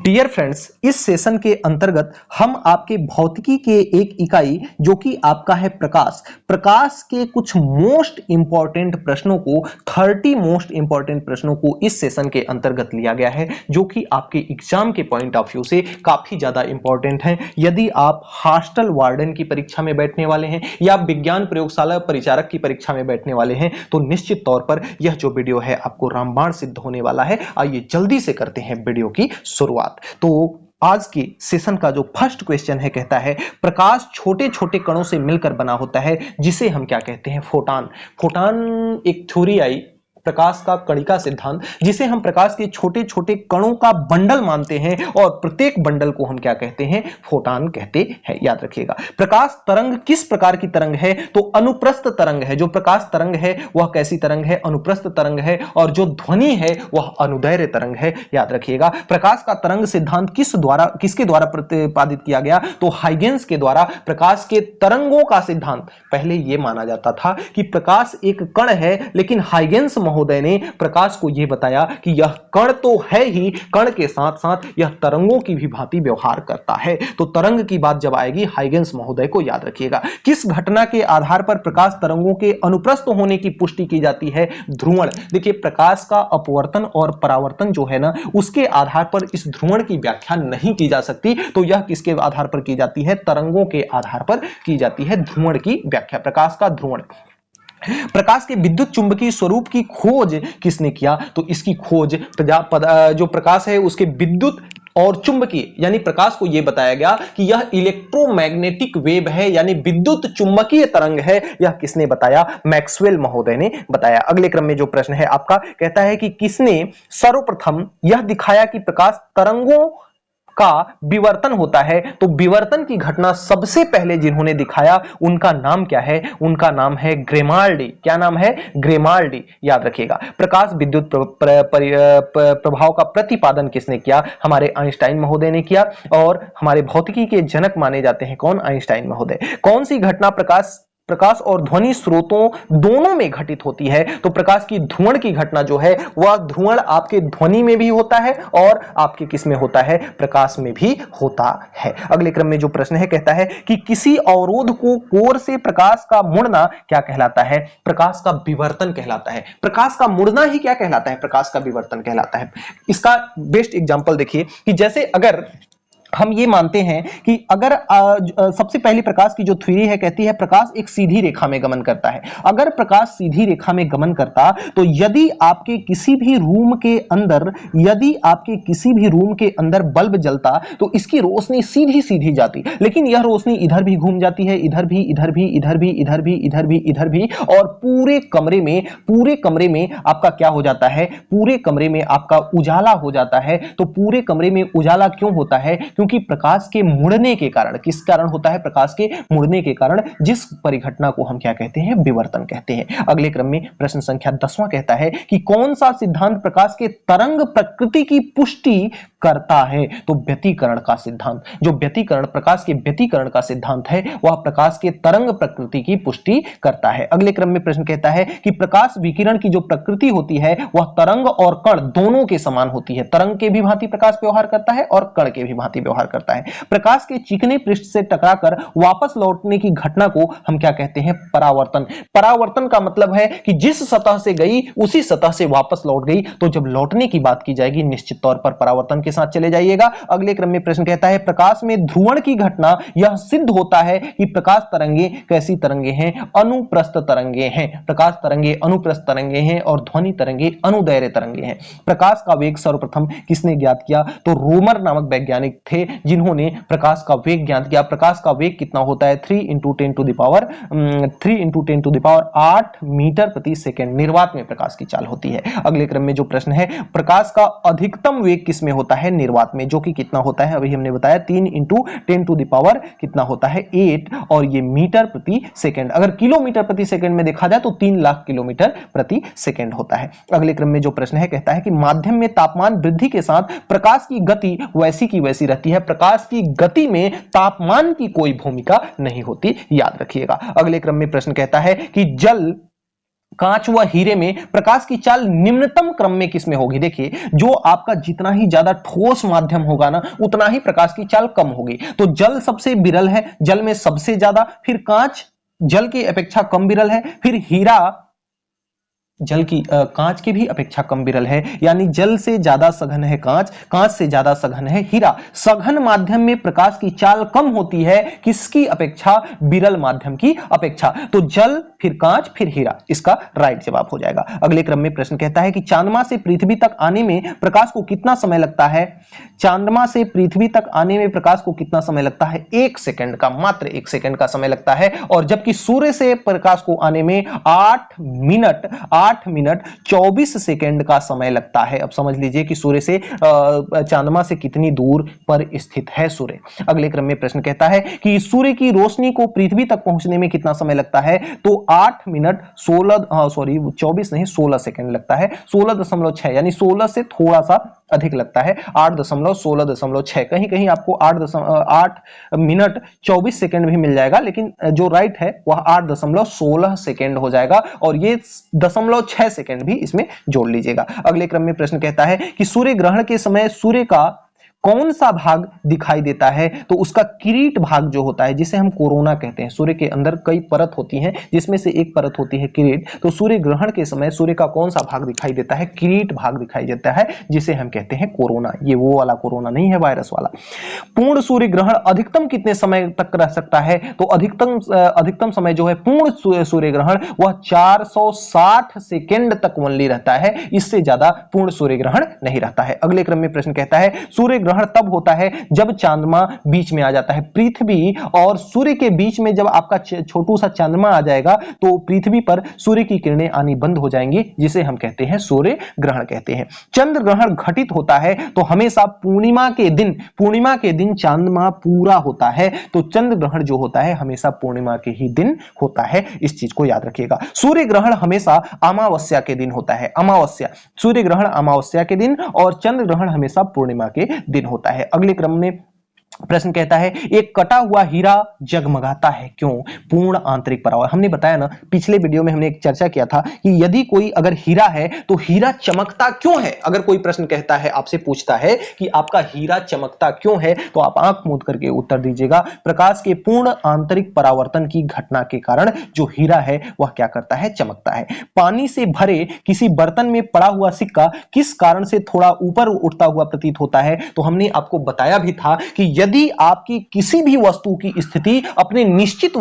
Dear friends, इस session के अंतर्गत हम आपके भौतिकी के एक इकाई जो कि आपका है प्रकाश के कुछ मोस्ट इंपॉर्टेंट प्रश्नों को 30 मोस्ट इंपॉर्टेंट प्रश्नों को इस सेशन के अंतर्गत लिया गया है जो कि आपके एग्जाम के पॉइंट ऑफ व्यू से काफी ज्यादा इंपॉर्टेंट है। यदि आप हॉस्टल वार्डन की परीक्षा में बैठने वाले हैं या विज्ञान प्रयोगशाला परिचारक की परीक्षा में बैठने वाले हैं तो निश्चित तौर पर यह जो वीडियो है आपको रामबाण सिद्ध होने वाला है। आइए जल्दी से करते हैं वीडियो की शुरुआत। तो आज के सेशन का जो फर्स्ट क्वेश्चन है कहता है प्रकाश छोटे छोटे कणों से मिलकर बना होता है जिसे हम क्या कहते हैं, फोटॉन। फोटॉन एक थ्योरी आई प्रकाश का कणिका सिद्धांत, जिसे हम प्रकाश के छोटे छोटे कणों का बंडल मानते हैं और प्रत्येक बंडल को हम क्या कहते हैं, फोटॉन कहते हैं। याद रखिएगा प्रकाश तरंग किस प्रकार की तरंग है, तो अनुप्रस्थ तरंग है। जो प्रकाश तरंग है वह कैसी तरंग है, अनुप्रस्थ तरंग है। और जो ध्वनि है वह अनुदैर्घ्य तरंग है। याद रखिएगा प्रकाश का तरंग सिद्धांत किसके द्वारा प्रतिपादित किया गया, तो हाइगेंस के द्वारा। प्रकाश के तरंगों का सिद्धांत, पहले यह माना जाता था कि प्रकाश एक कण है, लेकिन हाइगेंस महोदय ने प्रकाश को यह बताया कि यह कण तो है ही, कण के साथ साथ यह तरंगों की भी भांति व्यवहार करता है। तो तरंग की बात जब आएगी हाइगेंस महोदय को याद रखिएगा। किस घटना के आधार पर प्रकाश तरंगों के अनुप्रस्थ होने की पुष्टि की जाती है, ध्रुवण। देखिए प्रकाश का अपवर्तन और परावर्तन जो है ना, उसके आधार पर इस ध्रुवण की व्याख्या नहीं की जा सकती। तो यह किसके आधार पर की जाती है, तरंगों के आधार पर की जाती है ध्रुवण की व्याख्या, प्रकाश का ध्रुवण। प्रकाश के विद्युत चुंबकीय स्वरूप की खोज किसने किया, तो इसकी खोज जो प्रकाश है उसके विद्युत और चुंबकीय यानी प्रकाश को यह बताया गया कि यह इलेक्ट्रोमैग्नेटिक वेव है, यानी विद्युत चुंबकीय तरंग है। यह किसने बताया, मैक्सवेल महोदय ने बताया। अगले क्रम में जो प्रश्न है आपका कहता है कि किसने सर्वप्रथम यह दिखाया कि प्रकाश तरंगों का विवर्तन होता है। तो विवर्तन की घटना सबसे पहले जिन्होंने दिखाया उनका नाम क्या है, उनका नाम है ग्रेमाल्डी। क्या नाम है, ग्रेमाल्डी। याद रखिएगा प्रकाश विद्युत प्रभाव का प्रतिपादन किसने किया, हमारे आइंस्टाइन महोदय ने किया। और हमारे भौतिकी के जनक माने जाते हैं कौन, आइंस्टाइन महोदय। कौन सी घटना प्रकाश और ध्वनि स्रोतों दोनों में घटित होती है, तो प्रकाश की ध्रुवण की घटना जो है वह ध्रुवण आपके ध्वनि में भी होता है और आपके किस में होता है, प्रकाश में भी होता है। अगले क्रम में जो प्रश्न है कहता है कि किसी अवरोध को कोर से प्रकाश का मुड़ना क्या कहलाता है, प्रकाश का विवर्तन कहलाता है। प्रकाश का मुड़ना ही क्या कहलाता है, प्रकाश का विवर्तन कहलाता है। इसका बेस्ट एग्जांपल देखिए कि जैसे अगर हम ये मानते हैं कि अगर सबसे पहली प्रकाश की जो थ्योरी है कहती है प्रकाश एक सीधी रेखा में गमन करता है। अगर प्रकाश सीधी रेखा में गमन करता तो यदि आपके किसी भी रूम के अंदर बल्ब जलता तो इसकी रोशनी सीधी सीधी जाती, लेकिन यह रोशनी इधर भी घूम जाती है, इधर भी, इधर भी, इधर भी, इधर भी, इधर भी, इधर भी, और पूरे कमरे में आपका क्या हो जाता है, पूरे कमरे में आपका उजाला हो जाता है। तो पूरे कमरे में उजाला क्यों होता है, क्योंकि प्रकाश के मुड़ने के कारण, किस कारण होता है, प्रकाश के मुड़ने के कारण, जिस परिघटना को हम क्या कहते हैं, विवर्तन कहते हैं। अगले क्रम में प्रश्न संख्या 10वां कहता है कि कौन सा सिद्धांत प्रकाश के तरंग प्रकृति की पुष्टि करता है, तो व्यतिकरण का सिद्धांत। जो व्यतिकरण, प्रकाश के व्यतिकरण का सिद्धांत है वह प्रकाश के तरंग प्रकृति की पुष्टि करता है। अगले क्रम में प्रश्न कहता है कि प्रकाश विकिरण की जो प्रकृति होती है वह तरंग और कण दोनों के समान होती है। तरंग के भी भांति प्रकाश व्यवहार करता है और कण के भी भांति व्यवहार करता है। प्रकाश के चिकने पृष्ठ से टकराकर वापस लौटने की घटना को हम क्या कहते हैं, परावर्तन। परावर्तन का मतलब है कि जिस सतह से गई उसी सतह से वापस लौट गई। तो जब लौटने की बात की जाएगी निश्चित तौर पर परावर्तन के साथ चले जाइएगा। अगले क्रम में प्रश्न कहता है प्रकाश में ध्रुवण की घटना, यह सिद्ध होता है कि प्रकाश तरंगे कैसी तरंगे हैं, अनुप्रस्थ तरंगे हैं। प्रकाश तरंगे अनुप्रस्थ तरंगे हैं और ध्वनि तरंगे अनुदैर्घ्य तरंगे हैं। प्रकाश का वेग सर्वप्रथम किसने ज्ञात किया, तो रोमर नामक वैज्ञानिक थे जिन्होंने प्रकाश का वेग ज्ञात किया। प्रकाश का वेग कितना होता है, 3 × 10⁸ 8 मीटर प्रति सेकंड निर्वात में प्रकाश की चाल होती है। अगले क्रम में जो प्रश्न है प्रकाश का अधिकतम वेग किसमें होता है, निर्वात में, जो कि कितना होता है, अभी हमने बताया 3 × 10⁻⁸ कितना होता है, 8, और ये मीटर प्रति सेकंड। अगर किलोमीटर प्रति सेकंड में देखा जाए तो 3 लाख किलोमीटर प्रति सेकंड होता है। अगले क्रम में जो प्रश्न है कहता है कि माध्यम में तापमान वृद्धि के साथ प्रकाश की गति वैसी की वैसी रहती है। प्रकाश की गति में तापमान की कोई भूमिका नहीं होती, याद रखिएगा। अगले क्रम में प्रश्न कहता है कि जल कांच व हीरे में प्रकाश की चाल निम्नतम क्रम में किसमें होगी? देखिए, जो आपका जितना ही ज्यादा ठोस माध्यम होगा ना, उतना ही प्रकाश की चाल कम होगी। तो जल सबसे विरल है, जल में सबसे ज्यादा, फिर कांच जल की अपेक्षा कम विरल है, फिर हीरा जल की कांच की भी अपेक्षा कम विरल है, यानी जल से ज्यादा सघन है कांच, कांच से ज्यादा सघन है हीरा। सघन माध्यम में प्रकाश की चाल कम होती है, किसकी अपेक्षा? विरल माध्यम की अपेक्षा। तो जल, फिर कांच, फिर हीरा, इसका राइट जवाब हो जाएगा। अगले क्रम में प्रश्न कहता है कि चांद्रमा से पृथ्वी तक आने में प्रकाश को कितना समय लगता है? चांद्रमा से पृथ्वी तक आने में प्रकाश को कितना समय लगता है? 1 सेकंड का, मात्र 1 सेकंड का समय लगता है। और जबकि सूर्य से प्रकाश को आने में 8 मिनट 24 सेकंड का समय लगता है। अब समझ लीजिए कि सूर्य से चांद्रमा से कितनी दूर पर स्थित है सूर्य। अगले क्रम में प्रश्न कहता है कि सूर्य की रोशनी को पृथ्वी तक पहुंचने में कितना समय लगता है? तो 8 मिनट 16 सेकंड लगता है, 16.6, यानी 16 से थोड़ा सा अधिक लगता है, 8.16.6। कहीं कहीं आपको 8 मिनट 24 सेकंड भी मिल जाएगा, लेकिन जो राइट है वह 8.16 सेकंड हो जाएगा, और ये 0.6 सेकंड भी इसमें जोड़ लीजिएगा। अगले क्रम में प्रश्न कहता है कि सूर्य ग्रहण के समय सूर्य का कौन सा भाग दिखाई देता है? तो उसका किरीट भाग जो होता है, जिसे हम कोरोना कहते हैं। सूर्य के अंदर कई परत होती हैं, जिसमें से एक परत होती है किरीट। तो सूर्य ग्रहण के समय सूर्य का कौन सा भाग दिखाई देता है? किरीट भाग दिखाई देता है, जिसे हम कहते हैं कोरोना। ये वो वाला कोरोना नहीं है, वायरस वाला। पूर्ण सूर्य ग्रहण अधिकतम कितने समय तक रह सकता है? तो अधिकतम समय जो है पूर्ण सूर्य ग्रहण वह 460 सेकेंड तक ओनली रहता है, इससे ज्यादा पूर्ण सूर्य ग्रहण नहीं रहता है। अगले क्रम में प्रश्न कहता है सूर्य ग्रहण तब होता है जब चंद्रमा बीच में आ जाता है। पृथ्वी और सूर्य के बीच में जब आपका छोटू सा चंद्रमा आ जाएगा, तो पृथ्वी पर सूर्य की किरणें आनी बंद हो जाएंगी, जिसे हम कहते हैं सूर्य ग्रहण कहते हैं। चंद्र ग्रहण घटित होता है तो हमेशा पूर्णिमा के दिन चंद्रमा पूरा होता है। तो चंद्र ग्रहण जो होता है हमेशा पूर्णिमा के ही दिन होता है, इस चीज को याद रखिएगा। सूर्य ग्रहण हमेशा अमावस्या के दिन होता है, अमावस्या, सूर्य ग्रहण अमावस्या के दिन, और चंद्र ग्रहण हमेशा पूर्णिमा के दिन होता है। अगले क्रम में प्रश्न कहता है एक कटा हुआ हीरा जगमगाता है क्यों? पूर्ण आंतरिक परावर्तन। हमने बताया ना, पिछले वीडियो में हमने एक चर्चा किया था कि यदि कोई अगर हीरा है तो हीरा चमकता क्यों है? अगर कोई प्रश्न कहता है, आपसे पूछता है कि आपका हीरा चमकता क्यों है, तो आप आंख मूंद करके उत्तर दीजिएगा, प्रकाश के पूर्ण आंतरिक परावर्तन की घटना के कारण जो हीरा है वह क्या करता है? चमकता है। पानी से भरे किसी बर्तन में पड़ा हुआ सिक्का किस कारण से थोड़ा ऊपर उठता हुआ प्रतीत होता है? तो हमने आपको बताया भी था कि यदि आपकी किसी भी वस्तु की स्थिति अपने निश्चित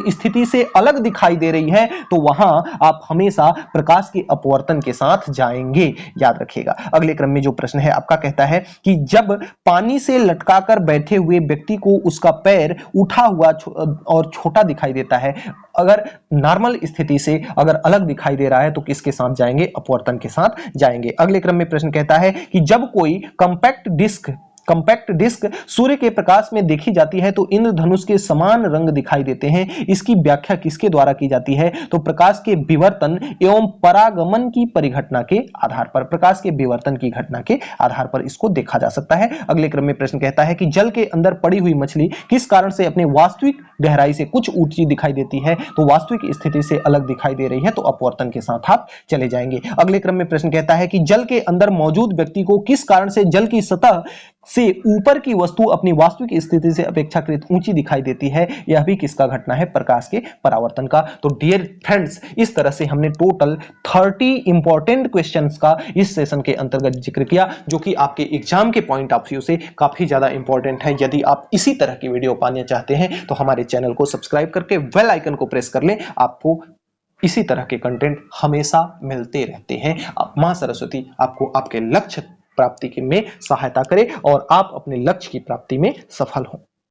स्थिति से अलग दिखाई दे रही है, तो वहां आप हमेशा प्रकाश के अपवर्तन के साथ जाएंगे, याद रखिएगा। अगले क्रम में जो प्रश्न है आपका कहता है कि जब पानी से लटकाकर बैठे हुए व्यक्ति को उसका पैर उठा हुआ और छोटा दिखाई देता है, अगर नॉर्मल स्थिति से अगर अलग दिखाई दे रहा है, तो किसके साथ जाएंगे? अपवर्तन के साथ जाएंगे। अगले क्रम में प्रश्न कहता है कि जब कोई कंपैक्ट डिस्क सूर्य के प्रकाश में देखी जाती है तो इंद्रधनुष के समान रंग दिखाई देते हैं, इसकी व्याख्या किसके द्वारा की जाती है? तो प्रकाश के विवर्तन एवं परागमन की परिघटना के आधार पर, प्रकाश के विवर्तन की घटना के आधार पर इसको देखा जा सकता है। अगले क्रम में प्रश्न कहता है कि जल के अंदर पड़ी हुई मछली किस कारण से अपने वास्तविक गहराई से कुछ ऊंची दिखाई देती है? तो वास्तविक स्थिति से अलग दिखाई दे रही है, तो अपवर्तन के साथ आप चले जाएंगे। अगले क्रम में प्रश्न कहता है कि जल के अंदर मौजूद व्यक्ति को किस कारण से जल की सतह से ऊपर की वस्तु अपनी वास्तविक स्थिति से अपेक्षाकृत ऊंची दिखाई देती है? यह भी किसका घटना है? प्रकाश के परावर्तन का। तो डियर फ्रेंड्स, इस तरह से हमने टोटल 30 इंपॉर्टेंट क्वेश्चंस का इस सेशन के अंतर्गत जिक्र किया, जो कि आपके एग्जाम के पॉइंट ऑफ व्यू से काफी ज्यादा इंपॉर्टेंट है। यदि आप इसी तरह की वीडियो पाना चाहते हैं तो हमारे चैनल को सब्सक्राइब करके बेल आइकन को प्रेस कर लें, आपको इसी तरह के कंटेंट हमेशा मिलते रहते हैं। मां सरस्वती आपको आपके लक्ष्य प्राप्ति में सहायता करे और आप अपने लक्ष्य की प्राप्ति में सफल हों।